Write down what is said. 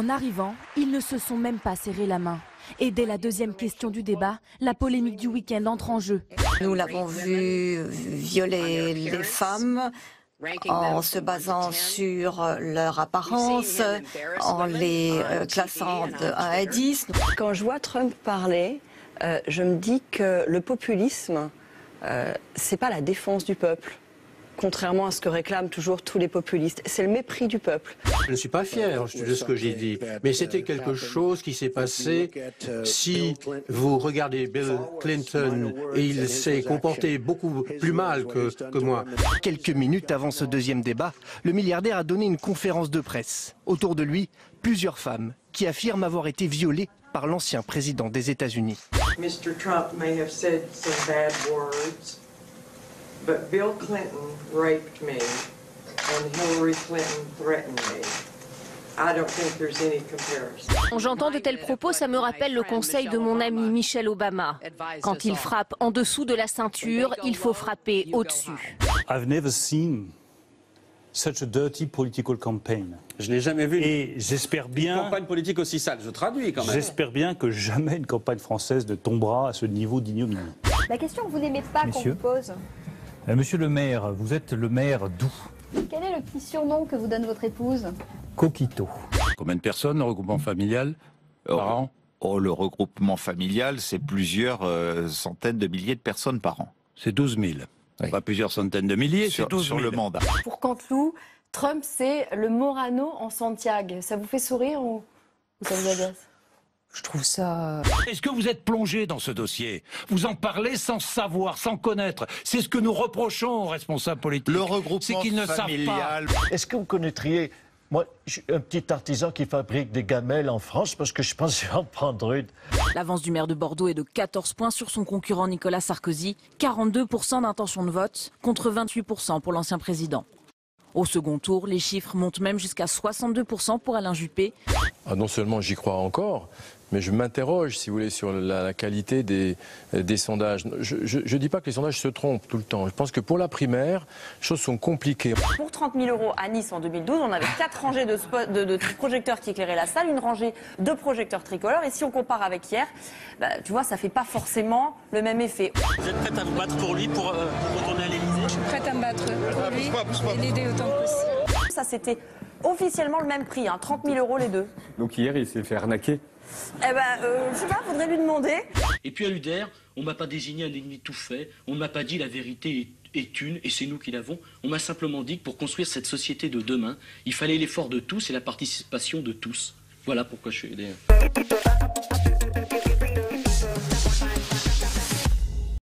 En arrivant, ils ne se sont même pas serré la main. Et dès la deuxième question du débat, la polémique du week-end entre en jeu. Nous l'avons vu violer les femmes en se basant sur leur apparence, en les classant de 1 à 10. Quand je vois Trump parler, je me dis que le populisme, c'est pas la défense du peuple, contrairement à ce que réclament toujours tous les populistes. C'est le mépris du peuple. Je ne suis pas fier de ce que j'ai dit, mais c'était quelque chose qui s'est passé. Si vous regardez Bill Clinton, et il s'est comporté beaucoup plus mal que moi. Quelques minutes avant ce deuxième débat, le milliardaire a donné une conférence de presse. Autour de lui, plusieurs femmes qui affirment avoir été violées par l'ancien président des États-Unis. Mr. Trump may have said some bad words. But Bill Clinton raped me and Hillary Clinton threatened me. I don't think there's any comparison. Quand j'entends de tels propos, ça me rappelle le conseil de mon ami Michelle Obama. Quand il frappe en dessous de la ceinture, il faut frapper au-dessus. I've never seen such a dirty political campaign. Je n'ai jamais vu Et j'espère bien une campagne politique aussi sale. Je traduis quand même. J'espère bien que jamais une campagne française ne tombera à ce niveau d'ignominie. La question que vous n'aimez pas qu'on vous pose. Monsieur le maire, vous êtes le maire d'où? Quel est le petit surnom que vous donne votre épouse? Coquito. Combien de personnes, le regroupement familial par an? Le regroupement familial, c'est plusieurs centaines de milliers de personnes par an. C'est 12 000. Oui. Pas plusieurs centaines de milliers, c'est 12 000. Sur le mandat. Pour Canteloup, Trump, c'est le Morano en Santiago. Ça vous fait sourire ou ça vous agace? Je trouve ça... Est-ce que vous êtes plongé dans ce dossier? Vous en parlez sans savoir, sans connaître. C'est ce que nous reprochons aux responsables politiques. Le regroupement qu'ils ne familial. Savent pas. Est-ce que vous connaîtriez, moi, un petit artisan qui fabrique des gamelles en France? Parce que je pense que je vais en prendre une. L'avance du maire de Bordeaux est de 14 points sur son concurrent Nicolas Sarkozy. 42% d'intention de vote contre 28% pour l'ancien président. Au second tour, les chiffres montent même jusqu'à 62% pour Alain Juppé. Non seulement j'y crois encore, mais je m'interroge, si vous voulez, sur la qualité des sondages. Je ne dis pas que les sondages se trompent tout le temps. Je pense que pour la primaire, les choses sont compliquées. Pour 30 000 € à Nice en 2012, on avait 4 rangées de projecteurs qui éclairaient la salle, une rangée de projecteurs tricolores. Et si on compare avec hier, tu vois, ça ne fait pas forcément le même effet. Vous êtes prête à vous battre pour lui, pour retourner à l'Élysée? Je suis prête à me battre pour lui et l'aider autant que possible. Ça, c'était officiellement le même prix, 30 000 € les deux. Donc hier, il s'est fait arnaquer? Je sais pas, faudrait lui demander. Et puis à l'UDER, on m'a pas désigné un ennemi tout fait, on ne m'a pas dit la vérité est une, et c'est nous qui l'avons. On m'a simplement dit que pour construire cette société de demain, il fallait l'effort de tous et la participation de tous. Voilà pourquoi je suis UDER.